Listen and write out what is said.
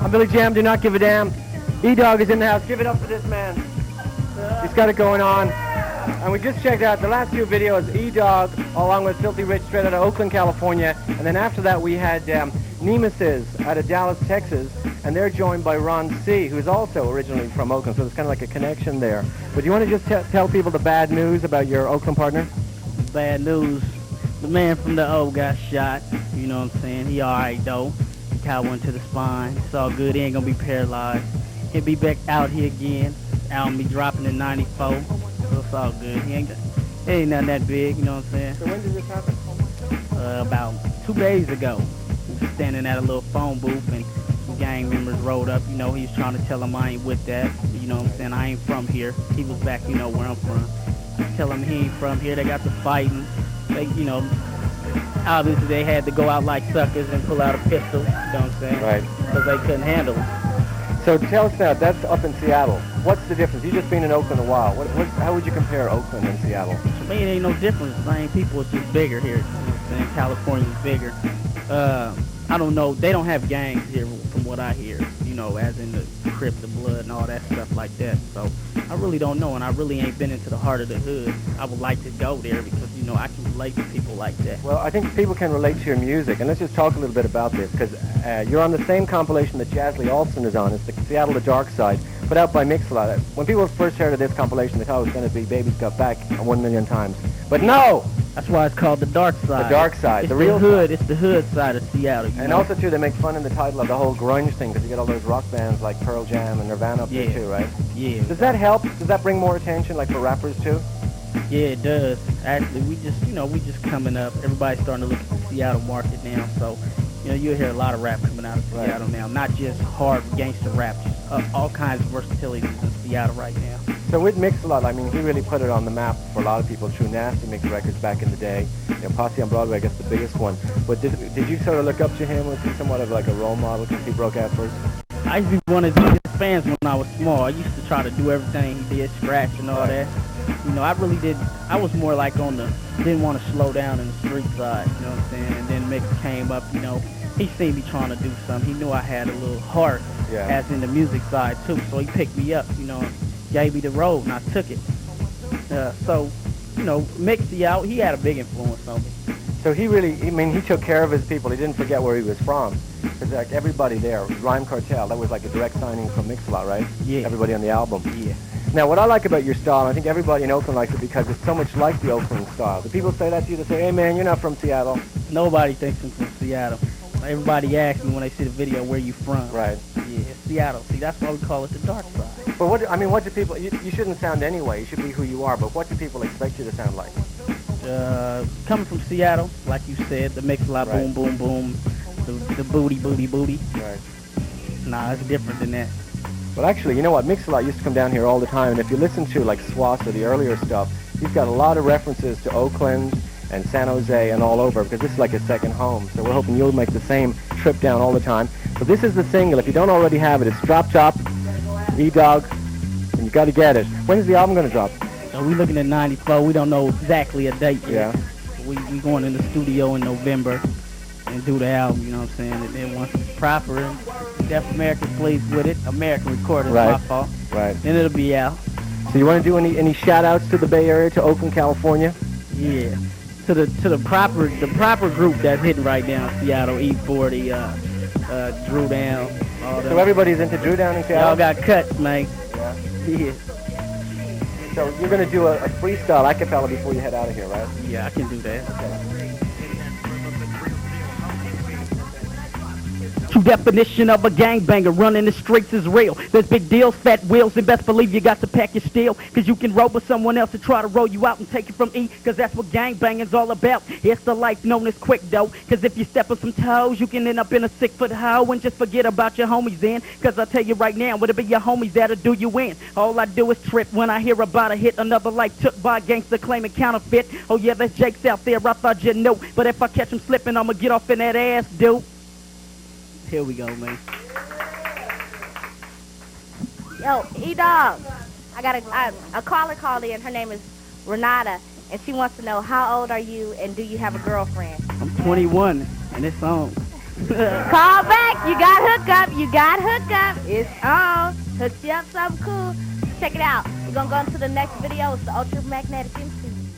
I'm Billy Jam, do not give a damn. E-Dawg is in the house. Give it up for this man. He's got it going on. And we just checked out the last two videos, E-Dawg along with Filthy Rich straight out of Oakland, California. And then after that we had Nemesis out of Dallas, Texas. And they're joined by Ron C, who's also originally from Oakland. So there's kind of like a connection there. But do you want to just tell people the bad news about your Oakland partner? Bad news. The man from the O got shot. You know what I'm saying? He alright though. Caught one to the spine. It's all good. He ain't gonna be paralyzed. He'll be back out here again. Album be dropping in 94. So it's all good. It ain't nothing that big, you know what I'm saying? So when did this happen? About 2 days ago. We was standing at a little phone booth and some gang members rolled up. You know, he was trying to tell him I ain't with that. You know what I'm saying? I ain't from here. He was back, you know, where I'm from. Tell him he ain't from here. They got to fighting. They, you know, obviously they had to go out like suckers and pull out a pistol. You know what I'm saying? Right. Because they couldn't handle it. So tell us now, that's up in Seattle. What's the difference? You've just been in Oakland a while. How would you compare Oakland and Seattle? To me, it ain't no difference. The same people, it's just bigger here. You know what I'm saying? California's bigger. I don't know. They don't have gangs here from what I hear, you know, as in the Crip, the Blood, and all that stuff like that. So I really don't know, and I really ain't been into the heart of the hood. I would like to go there because, you know, I can relate to people like that. Well, I think people can relate to your music, and let's just talk a little bit about this, because you're on the same compilation that Jazzly Alston is on. It's the Seattle The Dark Side, put out by Mix-a-Lot. When people first heard of this compilation, they thought it was going to be Baby's Got Back 1 million times. But no! That's why it's called The Dark Side. The Dark Side. It's the real hood. side. It's the hood side of Seattle. And also, too, they make fun in the title of the whole grunge thing, because you get all those rock bands like Pearl Jam and Nirvana up there, too, right? Yeah. Does that help? Does that bring more attention, like for rappers, too? Yeah, it does. Actually, we just coming up. Everybody's starting to look at the Seattle market now, so, you know, you'll hear a lot of rap coming out of Seattle now. Not just hard gangster rap, just all kinds of versatility in Seattle right now. So with Mix-a-Lot, I mean, he really put it on the map for a lot of people through Nasty Mix Records back in the day. You know, Posse on Broadway, I guess, the biggest one. But did you sort of look up to him? Was he somewhat of like a role model because he broke out first? I used to be one of his fans when I was small. I used to try to do everything he did, scratch and all that. You know, I really did. I was more like didn't want to slow down in the street side, you know what I'm saying? And then Mix came up, you know, he seen me trying to do something. He knew I had a little heart, as in the music side too. So he picked me up, you know, gave me the road, and I took it. So, you know, Mixie out, he had a big influence on me. So he really, I mean, he took care of his people. He didn't forget where he was from. Because like everybody there, Rhyme Cartel, that was like a direct signing from Mix-a-Lot, right? Yeah. Everybody on the album. Yeah. Now, what I like about your style, and I think everybody in Oakland likes it because it's so much like the Oakland style. Do people say that to you? They say, hey, man, you're not from Seattle. Nobody thinks I'm from Seattle. Everybody asks me when they see the video, where you from? Right. Yeah, Seattle. See, that's why we call it the dark side. But what do people, you shouldn't sound anyway. You should be who you are, but what do people expect you to sound like? Coming from Seattle, like you said, the Mix-a-Lot, boom, boom, boom, the booty, booty, booty. Right. Nah, it's different than that. Well, actually, you know what? Mix-a-Lot used to come down here all the time, and if you listen to, like, Swass or the earlier stuff, he's got a lot of references to Oakland and San Jose and all over, because this is like his second home. So we're hoping you'll make the same trip down all the time. So this is the single. If you don't already have it, it's Drop Top, E-Dawg, and you got to get it. When is the album going to drop? So we're looking at 94. We don't know exactly a date yet. Yeah. We going in the studio in November and do the album, you know what I'm saying? And then once it's proper and Deaf American plays with it, American recorded, Right. my fault. Right. Then it'll be out. So you want to do any shout-outs to the Bay Area, to Oakland, California? Yeah. To the proper group that's hitting right now, Seattle, E-40, Drew Down, all that. So everybody's into Drew Down in Seattle? Y'all got cuts, man. Yeah. Yeah. So you're going to do a freestyle acapella before you head out of here, right? Yeah, I can do that. Okay. True definition of a gangbanger, running the streets is real. There's big deals, fat wheels, and best believe you got to pack your steel. Cause you can roll with someone else to try to roll you out and take it from E. Cause that's what gangbanging's all about. It's the life known as quick though. Cause if you step on some toes, you can end up in a 6-foot hole and just forget about your homies then. Cause I tell you right now, it'll be your homies that'll do you in. All I do is trip when I hear about a hit. Another life took by a gangster claiming counterfeit. Oh yeah, there's Jake's out there, I thought you knew. But if I catch him slipping, I'ma get off in that ass, dude. Here we go, man. Yo, E-Dawg, I got a caller called in. Her name is Renata, and she wants to know how old are you and do you have a girlfriend? I'm 21, and it's on. Call back. You got hookup. You got hookup. It's on. Hooked you up something cool. Check it out. We're going to go into the next video. It's the Ultramagnetic MC.